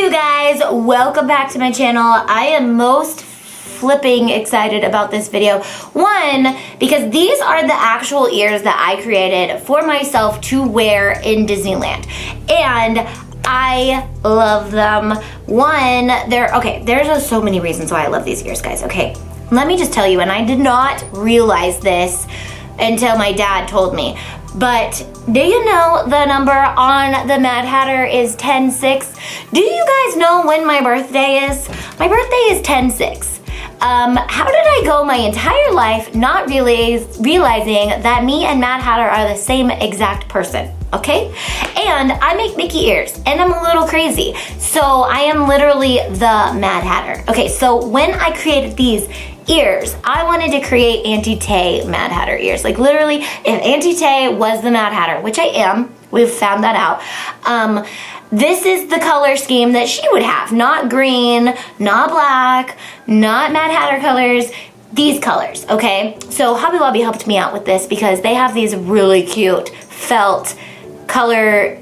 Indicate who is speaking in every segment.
Speaker 1: you guys, welcome back to my channel. I am most flipping excited about this video. One, because these are the actual ears that I created for myself to wear in Disneyland. And I love them. One, there's just so many reasons why I love these ears, guys. Okay, let me just tell you, and I did not realize this until my dad told me. But do you know the number on the Mad Hatter is 10/6? Do you guys know when my birthday is? My birthday is 10/6. How did I go my entire life not realizing that me and Mad Hatter are the same exact person? Okay? And I make Mickey ears, and I'm a little crazy. So I am literally the Mad Hatter. Okay, so when I created these ears, I wanted to create Auntie Tay Mad Hatter ears. Like literally, if Auntie Tay was the Mad Hatter, which I am, we've found that out, this is the color scheme that she would have. Not green, not black, not Mad Hatter colors, these colors, okay? So Hobby Lobby helped me out with this because they have these really cute felt color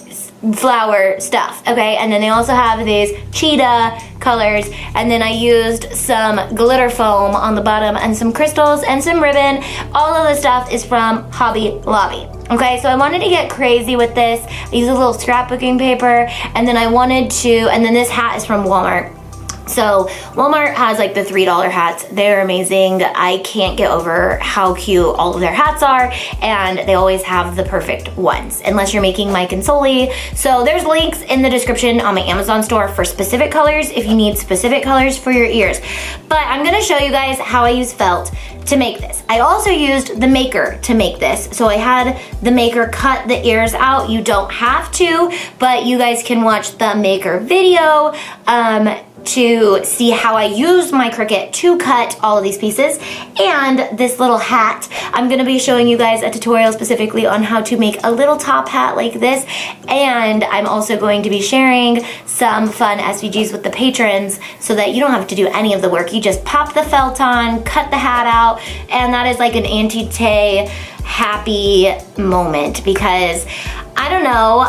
Speaker 1: flower stuff, okay? And then they also have these cheetah colors, and then I used some glitter foam on the bottom and some crystals and some ribbon. All of the stuff is from Hobby Lobby. Okay, so I wanted to get crazy with this. I used a little scrapbooking paper, and then and then this hat is from Walmart. So Walmart has like the $3 hats. They're amazing. I can't get over how cute all of their hats are, and they always have the perfect ones, unless you're making Mike and Sully. So there's links in the description on my Amazon store for specific colors if you need specific colors for your ears. But I'm gonna show you guys how I use felt to make this. I also used the maker to make this. So I had the maker cut the ears out. You don't have to, but you guys can watch the maker video to see how I used my Cricut to cut all of these pieces. And this little hat, I'm gonna be showing you guys a tutorial specifically on how to make a little top hat like this. And I'm also going to be sharing some fun SVGs with the patrons so that you don't have to do any of the work. You just pop the felt on, cut the hat out, and that is like an Auntie Tay happy moment, because I don't know,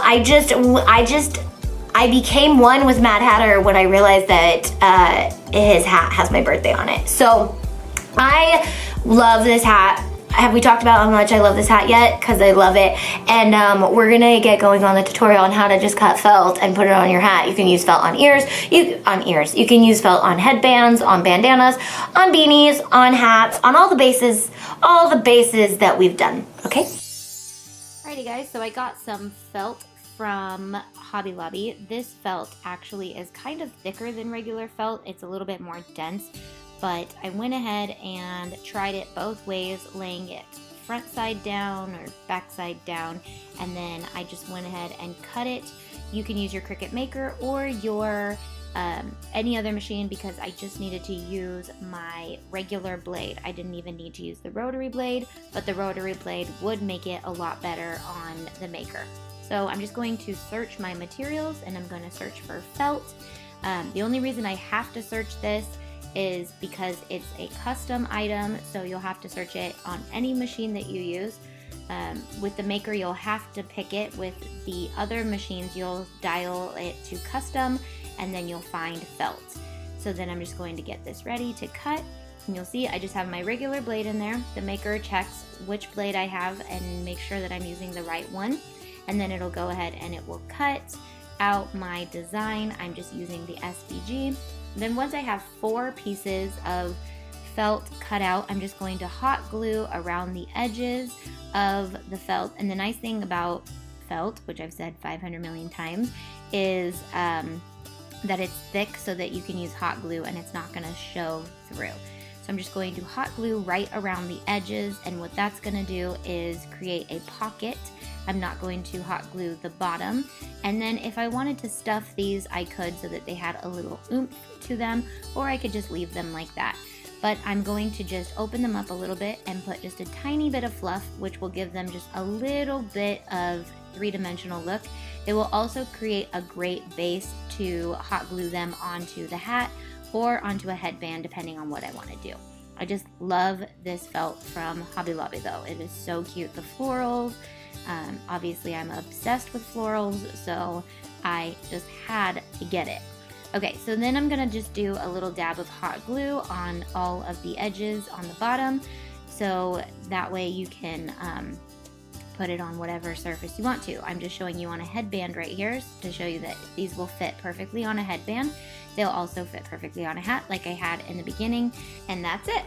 Speaker 1: I became one with Mad Hatter when I realized that his hat has my birthday on it. So I love this hat. Have we talked about how much I love this hat yet? Because I love it. And we're gonna get going on the tutorial on how to just cut felt and put it on your hat. You can use felt on ears. You can use felt on headbands, on bandanas, on beanies, on hats, on all the bases that we've done. Okay? Alrighty guys, so I got some felt from Hobby Lobby. This felt actually is kind of thicker than regular felt. It's a little bit more dense, but I went ahead and tried it both ways, laying it front side down or back side down, and then I just went ahead and cut it. You can use your Cricut Maker or your any other machine, because I just needed to use my regular blade. I didn't even need to use the rotary blade, but the rotary blade would make it a lot better on the Maker. So I'm just going to search my materials, and I'm going to search for felt. The only reason I have to search this is because it's a custom item, so you'll have to search it on any machine that you use. With the Maker, you'll have to pick it. With the other machines, you'll dial it to custom, and then you'll find felt. So then I'm just going to get this ready to cut. And you'll see I just have my regular blade in there. The Maker checks which blade I have and make sure that I'm using the right one. And then it'll go ahead and it will cut out my design. I'm just using the SVG. Then once I have 4 pieces of felt cut out, I'm just going to hot glue around the edges of the felt. And the nice thing about felt, which I've said 500 million times, is that it's thick so that you can use hot glue and it's not gonna show through. So I'm just going to hot glue right around the edges, and what that's gonna do is create a pocket. I'm not going to hot glue the bottom. And then if I wanted to stuff these, I could, so that they had a little oomph to them, or I could just leave them like that. But I'm going to just open them up a little bit and put just a tiny bit of fluff, which will give them just a little bit of three-dimensional look. It will also create a great base to hot glue them onto the hat or onto a headband, depending on what I want to do. I just love this felt from Hobby Lobby though. It is so cute. The florals, obviously I'm obsessed with florals, so I just had to get it. Okay, so then I'm gonna just do a little dab of hot glue on all of the edges on the bottom, so that way you can put it on whatever surface you want to. I'm just showing you on a headband right here to show you that these will fit perfectly on a headband. They'll also fit perfectly on a hat like I had in the beginning, and that's it.